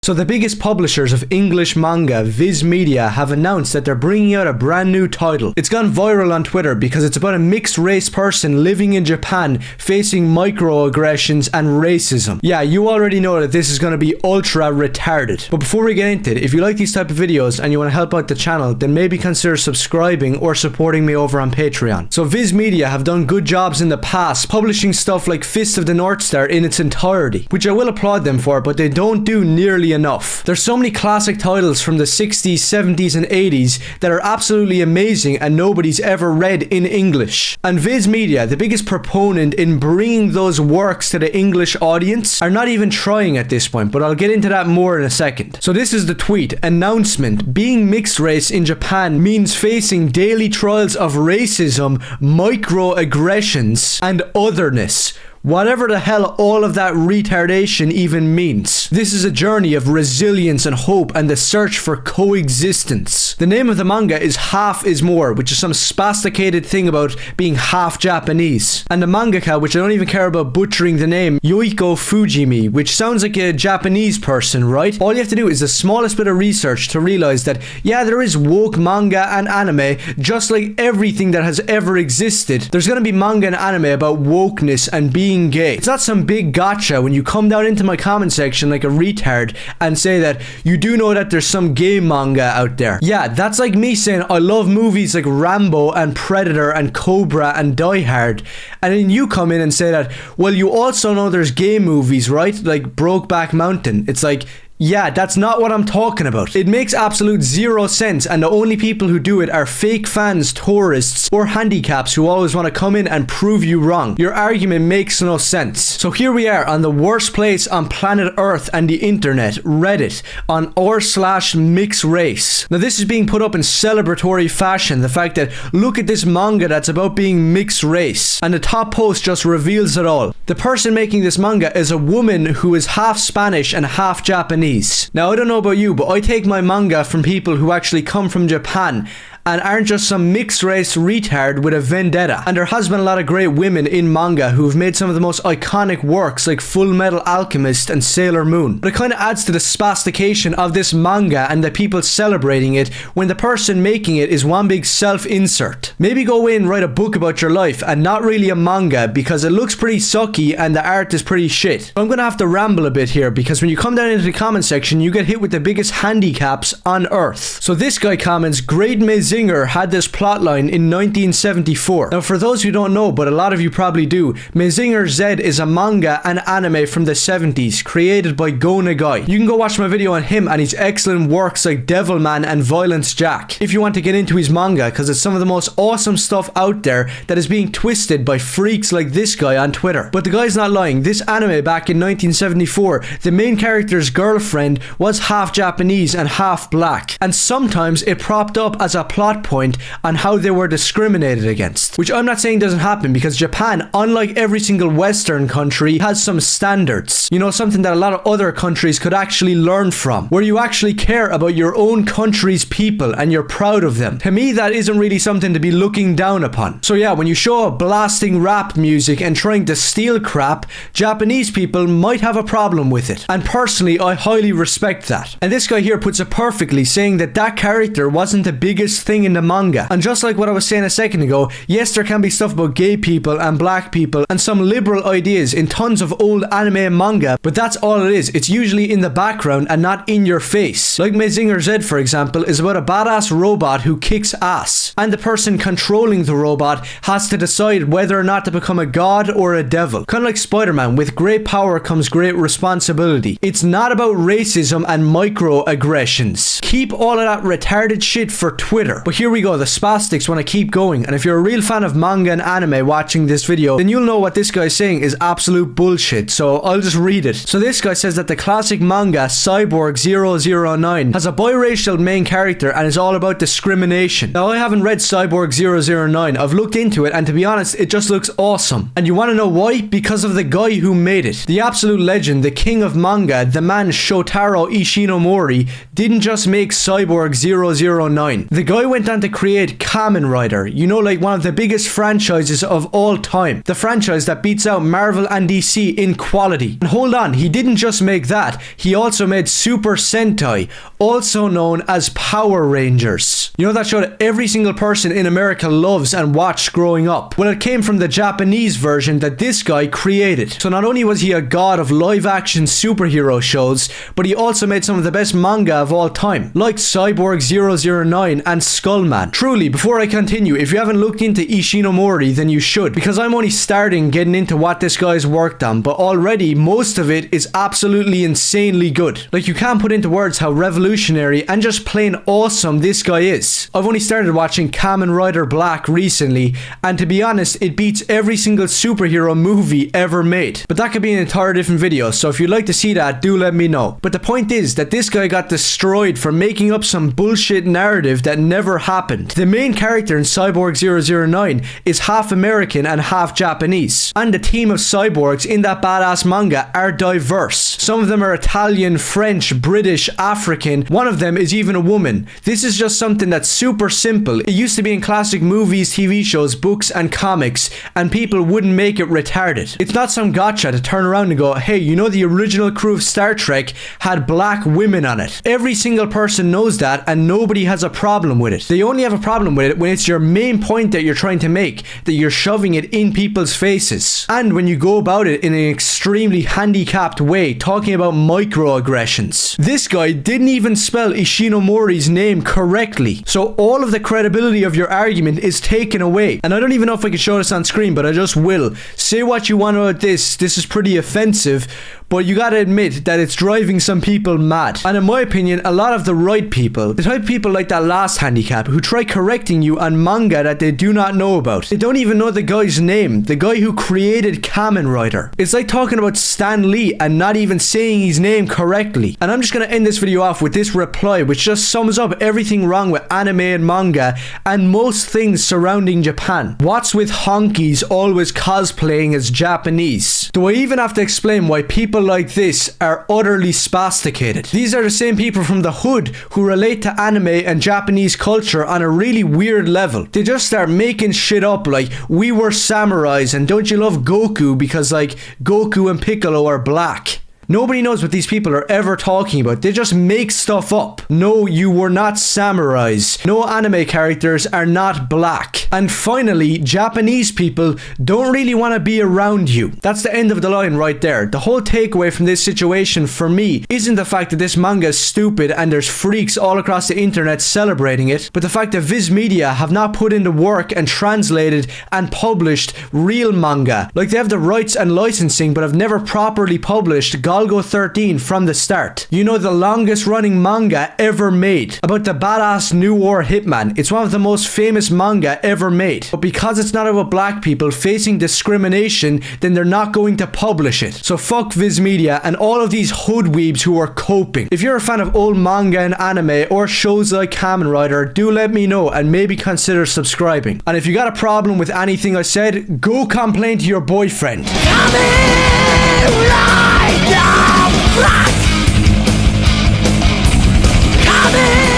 So the biggest publishers of English manga, Viz Media, have announced that they're bringing out a brand new title. It's gone viral on Twitter because it's about a mixed race person living in Japan facing microaggressions and racism. Yeah, you already know that this is going to be ultra retarded. But before we get into it, if you like these type of videos and you want to help out the channel, then maybe consider subscribing or supporting me over on Patreon. So Viz Media have done good jobs in the past, publishing stuff like Fist of the North Star in its entirety, which I will applaud them for, but they don't do nearly enough. There's so many classic titles from the 60s, 70s and 80s that are absolutely amazing and nobody's ever read in English. And Viz Media, the biggest proponent in bringing those works to the English audience, are not even trying at this point, but I'll get into that more in a second. So this is the tweet. Announcement: being mixed race in Japan means facing daily trials of racism, microaggressions and otherness. Whatever the hell all of that retardation even means. This is a journey of resilience and hope and the search for coexistence. The name of the manga is Half is More, which is some spasticated thing about being half Japanese. And the mangaka, which I don't even care about butchering the name, Yoiko Fujimi, which sounds like a Japanese person, right? All you have to do is the smallest bit of research to realize that, yeah, there is woke manga and anime, just like everything that has ever existed. There's gonna be manga and anime about wokeness and being gay. It's not some big gotcha when you come down into my comment section like a retard and say that you do know that there's some gay manga out there. Yeah, that's like me saying I love movies like Rambo and Predator and Cobra and Die Hard, and then you come in and say that, well, you also know there's gay movies, right? Like Brokeback Mountain. It's like, yeah, that's not what I'm talking about. It makes absolute zero sense, and the only people who do it are fake fans, tourists, or handicaps who always want to come in and prove you wrong. Your argument makes no sense. So here we are on the worst place on planet Earth and the internet, Reddit, on r/mixrace. Now this is being put up in celebratory fashion, the fact that look at this manga that's about being mixed race, and the top post just reveals it all. The person making this manga is a woman who is half Spanish and half Japanese. Now I don't know about you, but I take my manga from people who actually come from Japan and aren't just some mixed race retard with a vendetta. And there has been a lot of great women in manga who've made some of the most iconic works like Full Metal Alchemist and Sailor Moon. But it kind of adds to the spastication of this manga and the people celebrating it when the person making it is one big self-insert. Maybe go away and write a book about your life and not really a manga, because it looks pretty sucky and the art is pretty shit. I'm gonna have to ramble a bit here because when you come down into the comment section you get hit with the biggest handicaps on earth. So this guy comments, Great Mazinger had this plotline in 1974. Now for those who don't know, but a lot of you probably do, Mazinger Z is a manga and anime from the 70s created by Go Nagai. You can go watch my video on him and his excellent works like Devilman and Violence Jack if you want to get into his manga, because it's some of the most awesome stuff out there that is being twisted by freaks like this guy on Twitter. But the guy's not lying. This anime back in 1974, the main character's girlfriend was half Japanese and half black, and sometimes it propped up as a plot point on how they were discriminated against, which I'm not saying doesn't happen, because Japan, unlike every single Western country, has some standards. You know, something that a lot of other countries could actually learn from, where you actually care about your own country's people and you're proud of them. To me, that isn't really something to be looking down upon. So yeah, when you show up blasting rap music and trying to steal crap, Japanese people might have a problem with it. And personally, I highly respect that. And this guy here puts it perfectly, saying that that character wasn't the biggest thing in the manga. And just like what I was saying a second ago, yes, there can be stuff about gay people and black people and some liberal ideas in tons of old anime and manga, but that's all it is. It's usually in the background and not in your face. Like Mazinger Z, for example, is about a badass robot who kicks ass, and the person controlling the robot has to decide whether or not to become a god or a devil. Kind of like Spider-Man, with great power comes great responsibility. It's not about racism and microaggressions. Keep all of that retarded shit for Twitter. But here we go, the spastics want to keep going, and if you're a real fan of manga and anime watching this video, then you'll know what this guy's saying is absolute bullshit, so I'll just read it. So this guy says that the classic manga Cyborg 009 has a biracial main character and is all about discrimination. Now I haven't read Cyborg 009, I've looked into it, and to be honest, it just looks awesome. And you want to know why? Because of the guy who made it. The absolute legend, the king of manga, the man Shotaro Ishinomori, didn't just make Cyborg 009. The guy went on to create Kamen Rider, you know, like one of the biggest franchises of all time. The franchise that beats out Marvel and DC in quality. And hold on, he didn't just make that, he also made Super Sentai, also known as Power Rangers. You know that show that every single person in America loves and watched growing up? Well, it came from the Japanese version that this guy created. So not only was he a god of live action superhero shows, but he also made some of the best manga of all time, like Cyborg 009 and Skullman. Truly, before I continue, if you haven't looked into Ishinomori, then you should, because I'm only starting getting into what this guy's worked on, but already most of it is absolutely insanely good. Like, you can't put into words how revolutionary and just plain awesome this guy is. I've only started watching Kamen Rider Black recently, and to be honest, it beats every single superhero movie ever made. But that could be an entire different video, so if you'd like to see that, do let me know. But the point is that this guy got destroyed for making up some bullshit narrative that never happened. The main character in Cyborg 009 is half American and half Japanese, and the team of cyborgs in that badass manga are diverse. Some of them are Italian, French, British, African. One of them is even a woman. This is just something that's super simple. It used to be in classic movies, TV shows, books and comics, and people wouldn't make it retarded. It's not some gotcha to turn around and go, hey, you know the original crew of Star Trek had black women on it. Every single person knows that, and nobody has a problem with it. They only have a problem with it when it's your main point that you're trying to make, that you're shoving it in people's faces. And when you go about it in an extremely handicapped way, talking about microaggressions. This guy didn't even spell Ishinomori's name correctly, so all of the credibility of your argument is taken away. And I don't even know if I can show this on screen, but I just will. Say what you want about this is pretty offensive, but you gotta admit that it's driving some people mad. And in my opinion, a lot of the right people, the type of people like that last handicap, who try correcting you on manga that they do not know about. They don't even know the guy's name, the guy who created Kamen Rider. It's like talking about Stan Lee and not even saying his name correctly. And I'm just gonna end this video off with this reply, which just sums up everything wrong with anime and manga and most things surrounding Japan. What's with honkies always cosplaying as Japanese? Do I even have to explain why people like this are utterly spasticated? These are the same people from the hood who relate to anime and Japanese culture on a really weird level. They just start making shit up like, we were samurais and don't you love Goku because like Goku and Piccolo are black. Nobody knows what these people are ever talking about. They just make stuff up. No, you were not samurais. No anime characters are not black. And finally, Japanese people don't really want to be around you. That's the end of the line right there. The whole takeaway from this situation for me isn't the fact that this manga is stupid and there's freaks all across the internet celebrating it, but the fact that Viz Media have not put in the work and translated and published real manga. Like, they have the rights and licensing but have never properly published Golgo 13 from the start. You know, the longest running manga ever made about the badass New War hitman. It's one of the most famous manga ever made. But because it's not about black people facing discrimination, then they're not going to publish it. So fuck Viz Media and all of these hoodweebs who are coping. If you're a fan of old manga and anime or shows like Kamen Rider, do let me know and maybe consider subscribing. And if you got a problem with anything I said, go complain to your boyfriend. Kamen Rider! Come in!